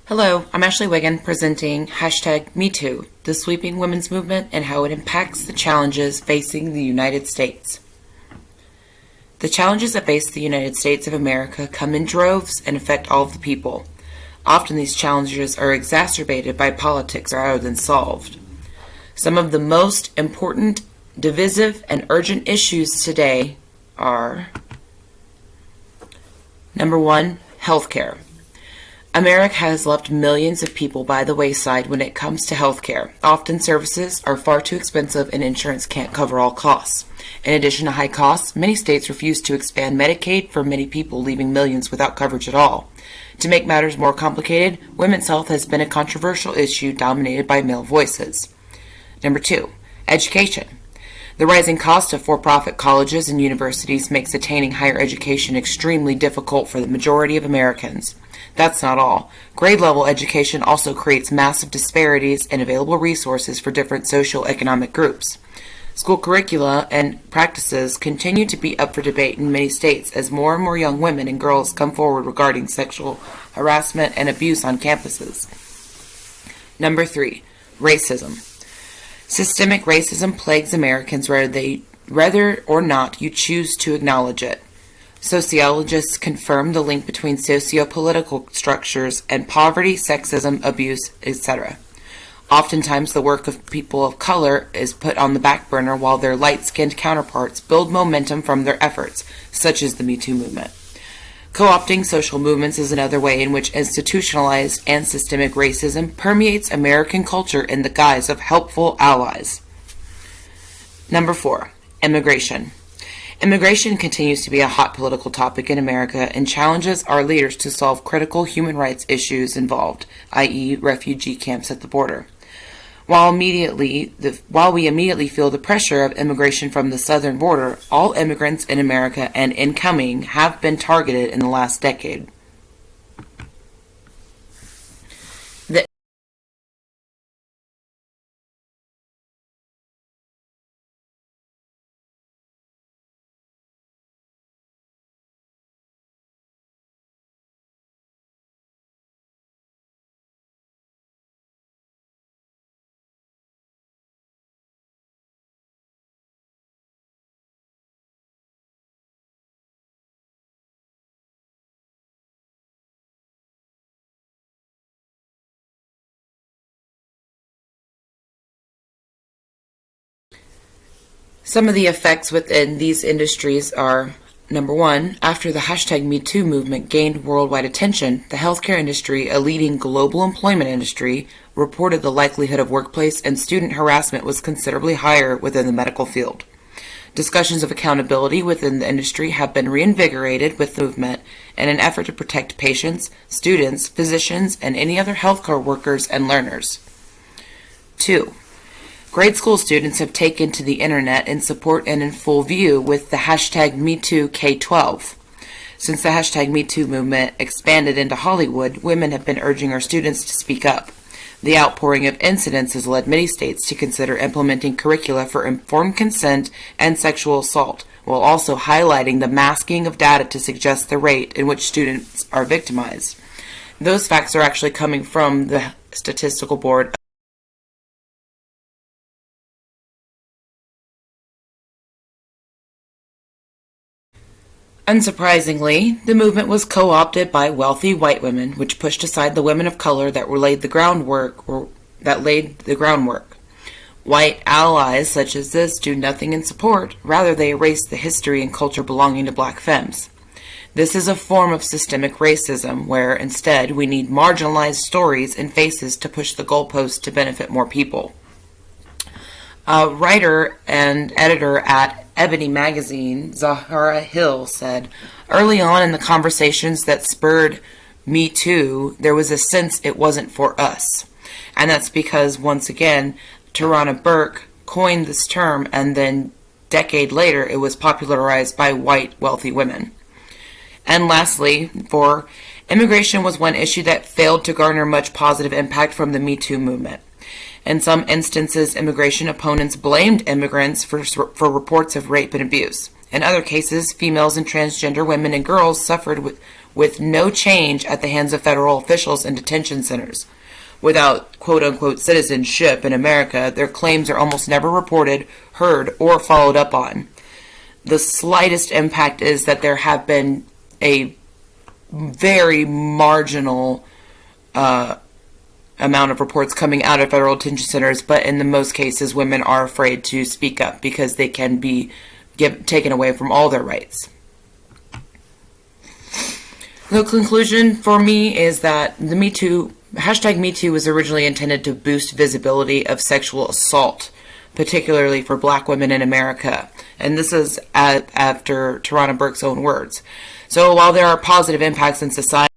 Hello, I'm Ashley Wiggin presenting #MeToo, the sweeping women's movement and how it impacts the challenges facing the United States. The challenges that face the United States of America come in droves and affect all of the people. Often these challenges are exacerbated by politics rather than solved. Some of the most important, divisive, and urgent issues today are: Number 1, healthcare. America has left millions of people by the wayside when it comes to healthcare. Often services are far too expensive and insurance can't cover all costs. In addition to high costs, many states refuse to expand Medicaid for many people, leaving millions without coverage at all. To make matters more complicated, women's health has been a controversial issue dominated by male voices. Number 2, education. The rising cost of for-profit colleges and universities makes attaining higher education extremely difficult for the majority of Americans. That's not all. Grade-level education also creates massive disparities in available resources for different socioeconomic groups. School curricula and practices continue to be up for debate in many states as more and more young women and girls come forward regarding sexual harassment and abuse on campuses. Number 3, racism. Systemic racism plagues Americans whether or not you choose to acknowledge it. Sociologists confirm the link between socio-political structures and poverty, sexism, abuse, etc. Oftentimes, the work of people of color is put on the back burner while their light-skinned counterparts build momentum from their efforts, such as the Me Too movement. Co-opting social movements is another way in which institutionalized and systemic racism permeates American culture in the guise of helpful allies. Number 4, immigration. Immigration continues to be a hot political topic in America and challenges our leaders to solve critical human rights issues involved, i.e. refugee camps at the border. While we immediately feel the pressure of immigration from the southern border, all immigrants in America and incoming have been targeted in the last decade. Some of the effects within these industries are: Number 1, after the #MeToo movement gained worldwide attention, the healthcare industry, a leading global employment industry, reported the likelihood of workplace and student harassment was considerably higher within the medical field. Discussions of accountability within the industry have been reinvigorated with the movement in an effort to protect patients, students, physicians, and any other healthcare workers and learners. 2. Grade school students have taken to the internet in support and in full view with the #MeTooK12. Since the #MeToo movement expanded into Hollywood, women have been urging our students to speak up. The outpouring of incidents has led many states to consider implementing curricula for informed consent and sexual assault, while also highlighting the masking of data to suggest the rate in which students are victimized. Those facts are actually coming from the Statistical Board. Unsurprisingly, the movement was co-opted by wealthy white women, which pushed aside the women of color that laid the groundwork. White allies such as this do nothing in support, rather they erase the history and culture belonging to black femmes. This is a form of systemic racism where instead we need marginalized stories and faces to push the goalposts to benefit more people. A writer and editor at Ebony magazine, Zahara Hill, said, "Early on in the conversations that spurred Me Too, there was a sense it wasn't for us." And that's because, once again, Tarana Burke coined this term, and then a decade later it was popularized by white wealthy women. And lastly, immigration was one issue that failed to garner much positive impact from the Me Too movement. In some instances, immigration opponents blamed immigrants for reports of rape and abuse. In other cases, females and transgender women and girls suffered with no change at the hands of federal officials in detention centers. Without quote-unquote citizenship in America, their claims are almost never reported, heard, or followed up on. The slightest impact is that there have been a very marginal amount of reports coming out of federal detention centers, but in the most cases, women are afraid to speak up because they can be taken away from all their rights. The conclusion for me is that the hashtag MeToo was originally intended to boost visibility of sexual assault, particularly for black women in America. And this is after Tarana Burke's own words. So while there are positive impacts in society,